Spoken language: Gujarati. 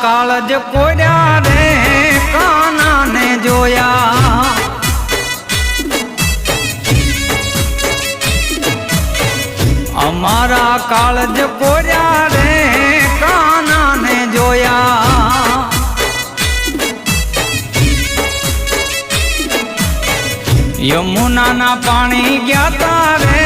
કાળજ કોર્યા રે કાના ને જોયા અમારા કાળજ કોર્યા રે કાના ને જોયા યમુના ના પાણી ગયા તા રે